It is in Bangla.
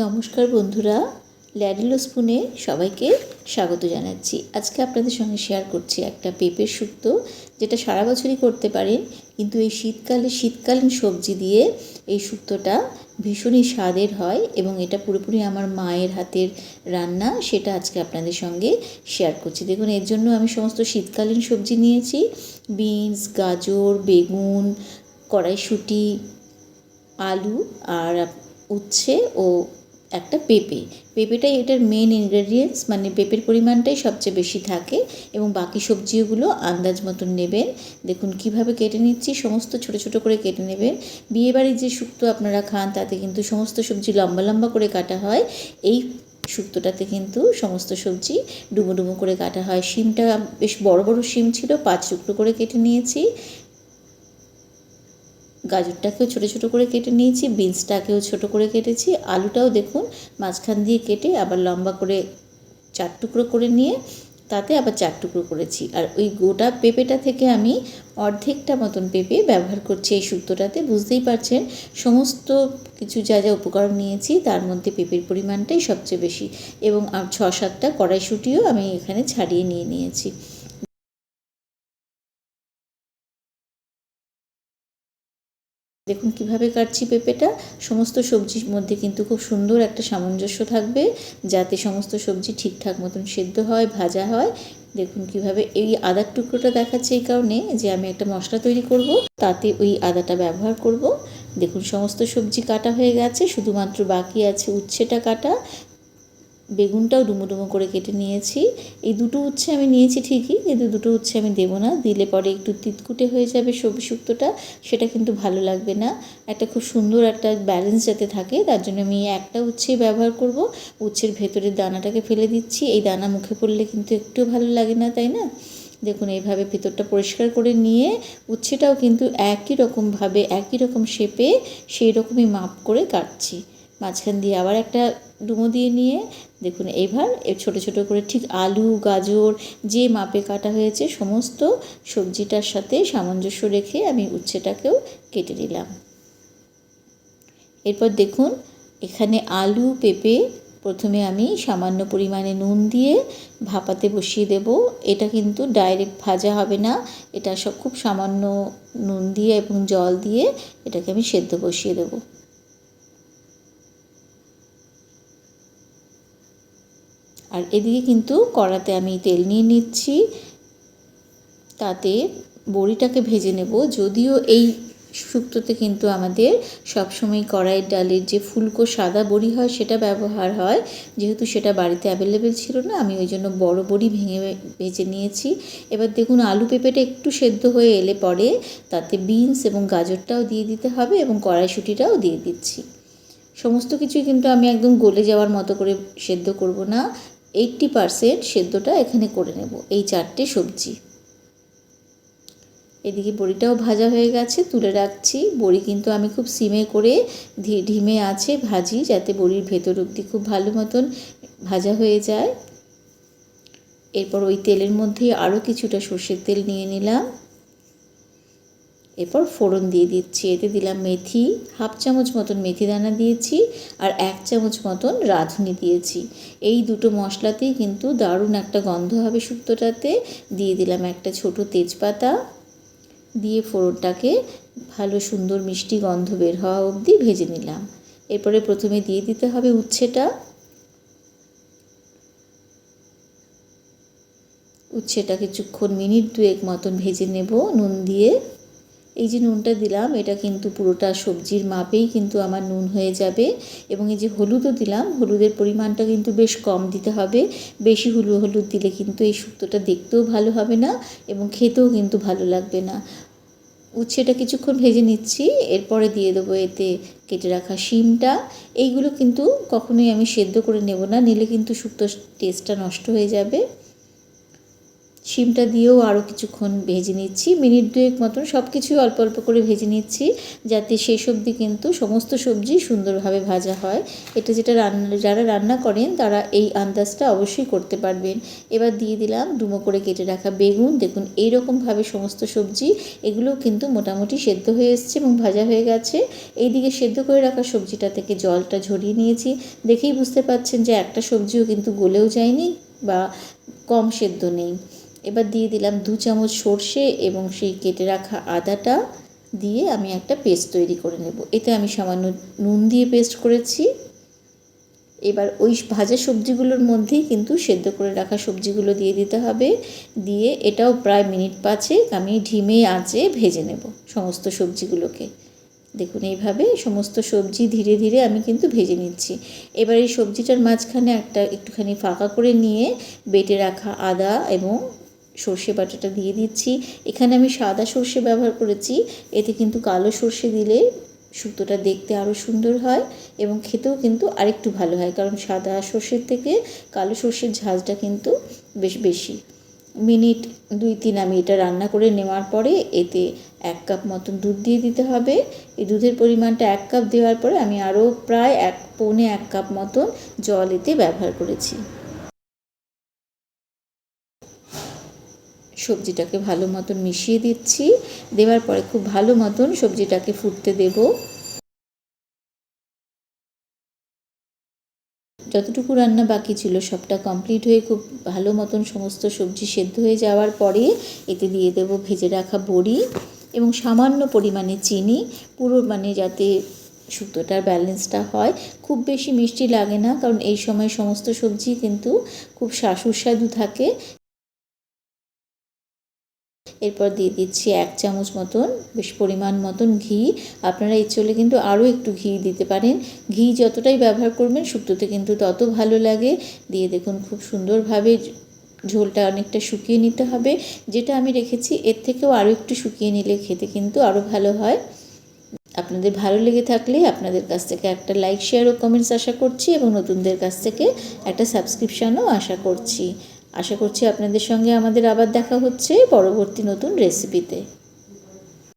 নমস্কার বন্ধুরা, ল্যাডিলো স্পুনে সবাইকে স্বাগত জানাচ্ছি। আজকে আপনাদের সঙ্গে শেয়ার করছি একটা পেঁপের শুক্তো, যেটা সারা বছরই করতে পারেন, কিন্তু এই শীতকালীন সবজি দিয়ে এই শুক্তোটা ভীষণই স্বাদের হয় এবং এটা পুরোপুরি আমার মায়ের হাতের রান্না। সেটা আজকে আপনাদের সঙ্গে শেয়ার করছি। দেখুন, এর জন্য আমি সমস্ত শীতকালীন সবজি নিয়েছি: বিনস, গাজর, বেগুন, কড়াইশুঁটি, আলু আর উচ্ছে ও একটা পেঁপেটাই এটার মেন ইনগ্রেডিয়েন্টস। মানে পেঁপের পরিমাণটাই সবচেয়ে বেশি থাকে এবং বাকি সবজিগুলো আন্দাজ মতন নেবেন। দেখুন কিভাবে কেটে নিচ্ছি, সমস্ত ছোট ছোট করে কেটে নেবেন। বিয়েবাড়ির যে শুক্তো আপনারা খান তাতে কিন্তু সমস্ত সবজি লম্বা লম্বা করে কাটা হয়, এই শুক্তোটাতে কিন্তু সমস্ত সবজি ডুমো ডুমো করে কাটা হয়। শিমটা বেশ বড় বড় শিম ছিল, 5 টুকরো করে কেটে নিয়েছি। গাজরটাকেও ছোটো ছোটো করে কেটে নিয়েছি, বিনসটাকেও ছোটো করে কেটেছি, আলুটাও দেখুন মাঝখান দিয়ে কেটে আবার লম্বা করে 4 টুকরো করে নিয়ে তাতে আবার 4 টুকরো করেছি। আর ওই গোটা পেঁপেটা থেকে আমি অর্ধেকটা মতন পেঁপে ব্যবহার করছি এই শুক্তোটাতে। বুঝতেই পারছেন সমস্ত কিছু যা যা উপকরণ নিয়েছি তার মধ্যে পেঁপের পরিমাণটাই সবচেয়ে বেশি, এবং 6-7টা কড়াইশুঁটিও আমি এখানে ছাড়িয়ে নিয়েছি। দেখুন কিভাবে কাটছি পেঁপেটা। সমস্ত সবজির মধ্যে কিন্তু খুব সুন্দর একটা সামঞ্জস্য থাকবে, যাতে সমস্ত সবজি ঠিকঠাক মতন সেদ্ধ হয়, ভাজা হয়। দেখুন কিভাবে এই আদার টুকরোটা দেখাচ্ছে এই কারণে যে আমি একটা মশলা তৈরি করব, তাতে ওই আদাটা ব্যবহার করব। দেখুন সমস্ত সবজি কাটা হয়ে গেছে, শুধুমাত্র বাকি আছে উচ্ছেটা কাটা। বেগুনটাও ডুমো ডুমো করে কেটে নিয়েছি। এই দুটো উচ্ছে আমি নিয়েছি ঠিকই, কিন্তু দুটো উচ্ছে আমি দেবো না, দিলে পরে একটু তিতকুটে হয়ে যাবে সবজি শুক্তোটা, সেটা কিন্তু ভালো লাগবে না। একটা খুব সুন্দর একটা ব্যালেন্স যাতে থাকে তার জন্য আমি একটা উচ্ছেই ব্যবহার করব। উচ্ছের ভেতরের দানাটাকে ফেলে দিচ্ছি, এই দানা মুখে পড়লে কিন্তু একটু ভালো লাগে না, তাই না? দেখুন এইভাবে ভেতরটা পরিষ্কার করে নিয়ে উচ্ছেটাও কিন্তু একই রকমভাবে একই রকম শেপে সেই রকমই মাপ করে কাটছি। মাঝখান দিয়ে আবার একটা ডুমো দিয়ে নিয়ে দেখুন এইবার ছোটো ছোটো করে ঠিক আলু গাজর যে মাপে কাটা হয়েছে সমস্ত সবজিটার সাথে সামঞ্জস্য রেখে আমি উচ্ছেটাকেও কেটে নিলাম। এরপর দেখুন এখানে আলু পেঁপে প্রথমে আমি সামান্য পরিমাণে নুন দিয়ে ভাপাতে বসিয়ে দেব। এটা কিন্তু ডাইরেক্ট ভাজা হবে না, এটা সব খুব সামান্য নুন দিয়ে এবং জল দিয়ে এটাকে আমি সেদ্ধ বসিয়ে দেবো। আর এদিকে কিন্তু কড়াতে আমি তেল নিয়ে নিচ্ছি, তাতে বড়িটাকে ভেজে নেব। যদিও এই শুক্তোতে কিন্তু আমাদের সবসময় কড়াইয়ের ডালের যে ফুলকো সাদা বড়ি হয় সেটা ব্যবহার হয়, যেহেতু সেটা বাড়িতে অ্যাভেলেবেল ছিল না আমি ওই জন্য বড় বড়ি ভেজে নিয়েছি। এবার দেখুন আলু পেঁপেটা একটু সেদ্ধ হয়ে এলে পরে তাতে বিনস এবং গাজরটাও দিয়ে দিতে হবে এবং কড়াইশুঁটিটাও দিয়ে দিচ্ছি। সমস্ত কিছুই কিন্তু আমি একদম গলে যাওয়ার মতো করে সেদ্ধ করব না, 80% সেদ্ধটা এখানে করে নেব এই 4টে সবজি। এদিকে বড়িটাও ভাজা হয়ে গেছে, তুলে রাখছি। বড়ি কিন্তু আমি খুব সিমে করে ধিমে আছে ভাজি, যাতে বড়ির ভেতর অবধি খুব ভালো মতন ভাজা হয়ে যায়। এরপর ওই তেলের মধ্যে আরও কিছুটা সর্ষের তেল নিয়ে নিলাম। এরপর ফোড়ন দিয়ে দিচ্ছি, এতে দিলাম মেথি, 1/2 চামচ মতন মেথি দানা দিয়েছি আর 1 চামচ মতন রাঁধুনি দিয়েছি। এই দুটো মশলাতেই কিন্তু দারুণ একটা গন্ধ হবে শুক্তোটাতে। দিয়ে দিলাম একটা ছোট তেজপাতা, দিয়ে ফোড়নটাকে ভালো সুন্দর মিষ্টি গন্ধ বের হওয়া অবধি ভেজে নিলাম। এরপরে প্রথমে দিয়ে দিতে হবে উচ্ছেটা কিছুক্ষণ মিনিট 2 মতন ভেজে নেব নুন দিয়ে। এই যে নুনটা দিলাম এটা কিন্তু পুরোটা সবজির মাপেই কিন্তু আমার নুন হয়ে যাবে। এবং এই যে হলুদও দিলাম, হলুদের পরিমাণটা কিন্তু বেশ কম দিতে হবে। বেশি হলুদ দিলে কিন্তু এই শুক্তোটা দেখতেও ভালো হবে না এবং খেতেও কিন্তু ভালো লাগবে না। উচ্ছেটা কিছুক্ষণ ভেজে নিচ্ছি, এরপরে দিয়ে দেবো এতে কেটে রাখা শিমটা। এইগুলো কিন্তু কখনোই আমি সেদ্ধ করে নেব না, নিলে কিন্তু শুক্তোর টেস্টটা নষ্ট হয়ে যাবে। শিমটা দিয়েও আরও কিছুক্ষণ ভেজে নিচ্ছি, মিনিট 2 মতন। সব কিছুই অল্প অল্প করে ভেজে নিচ্ছি যাতে শেষ অবধি কিন্তু সমস্ত সবজি সুন্দরভাবে ভাজা হয়। এটা যারা রান্না করেন তারা এই আন্দাজটা অবশ্যই করতে পারবেন। এবার দিয়ে দিলাম ডুমো করে কেটে রাখা বেগুন। দেখুন এইরকমভাবে সমস্ত সবজি এগুলোও কিন্তু মোটামুটি সেদ্ধ হয়ে এসছে এবং ভাজা হয়ে গেছে। এইদিকে সেদ্ধ করে রাখা সবজিটা থেকে জলটা ঝরিয়ে নিয়েছি। দেখেই বুঝতে পারছেন যে একটা সবজিও কিন্তু গলেও যায়নি বা কম সেদ্ধ নেই। এবার দিয়ে দিলাম 2 চামচ সর্ষে এবং সেই কেটে রাখা আদাটা দিয়ে আমি একটা পেস্ট তৈরি করে নেব। এতে আমি সামান্য নুন দিয়ে পেস্ট করেছি। এবার ওই ভাজা সবজিগুলোর মধ্যেই কিন্তু সেদ্ধ করে রাখা সবজিগুলো দিয়ে দিতে হবে। দিয়ে এটাও প্রায় মিনিট 5 আমি ধিমে আঁচে ভেজে নেব সমস্ত সবজিগুলোকে। দেখুন এইভাবে সমস্ত সবজি ধীরে ধীরে আমি কিন্তু ভেজে নিচ্ছি। এবার এই সবজিটার মাঝখানে একটুখানি ফাঁকা করে নিয়ে বেটে রাখা আদা এবং সর্ষে বাটাটা দিয়ে দিচ্ছি। এখানে আমি সাদা সর্ষে ব্যবহার করেছি, এতে কিন্তু কালো সর্ষে দিলে শুক্তোটা দেখতে আরও সুন্দর হয় এবং খেতেও কিন্তু আরেকটু ভালো হয়, কারণ সাদা সর্ষের থেকে কালো সর্ষের ঝাঁঝটা কিন্তু বেশ বেশি। মিনিট 2-3 আমি এটা রান্না করে নেওয়ার পরে এতে 1 কাপ মতন দুধ দিয়ে দিতে হবে। এই দুধের পরিমাণটা 1 কাপ দেওয়ার পরে আমি আরও প্রায় পৌনে 1 কাপ মতন জল এতে ব্যবহার করেছি। সবজিটাকে ভালো মতন মিশিয়ে দিচ্ছি। দেওয়ার পরে খুব ভালো মতন সবজিটাকে ফুটতে দেব। যতটুকু রান্না বাকি ছিল সবটা কমপ্লিট হয়ে খুব ভালো মতন সমস্ত সবজি সেদ্ধ হয়ে যাওয়ার পরে এতে দিয়ে দেব ভেজে রাখা বড়ি এবং সামান্য পরিমাণে চিনি, পুরো যাতে শুক্তোটার ব্যালেন্সটা হয়। খুব বেশি মিষ্টি লাগে না, কারণ এই সময় সমস্ত সবজি কিন্তু খুব সুস্বাদু থাকে। এরপর দিয়ে দিচ্ছি 1 চামচ মতন বেশ পরিমাণ মতন ঘি। আপনারা ইচ্ছে কিন্তু আরও একটু ঘি দিতে পারেন। ঘি যতটাই ব্যবহার করবেন শুক্তোতে কিন্তু তত ভালো লাগে। দিয়ে দেখুন খুব সুন্দরভাবে ঝোলটা অনেকটা শুকিয়ে নিতে হবে। যেটা আমি রেখেছি এর থেকেও আরও একটু শুকিয়ে নিলে খেতে কিন্তু আরও ভালো হয়। আপনাদের ভালো লেগে থাকলে আপনাদের কাছ থেকে একটা লাইক, শেয়ার ও কমেন্টস আশা করছি এবং নতুনদের কাছ থেকে একটা সাবস্ক্রিপশানও আশা করছি। আপনাদের সঙ্গে আমাদের আবার দেখা হচ্ছে পরবর্তী নতুন রেসিপিতে।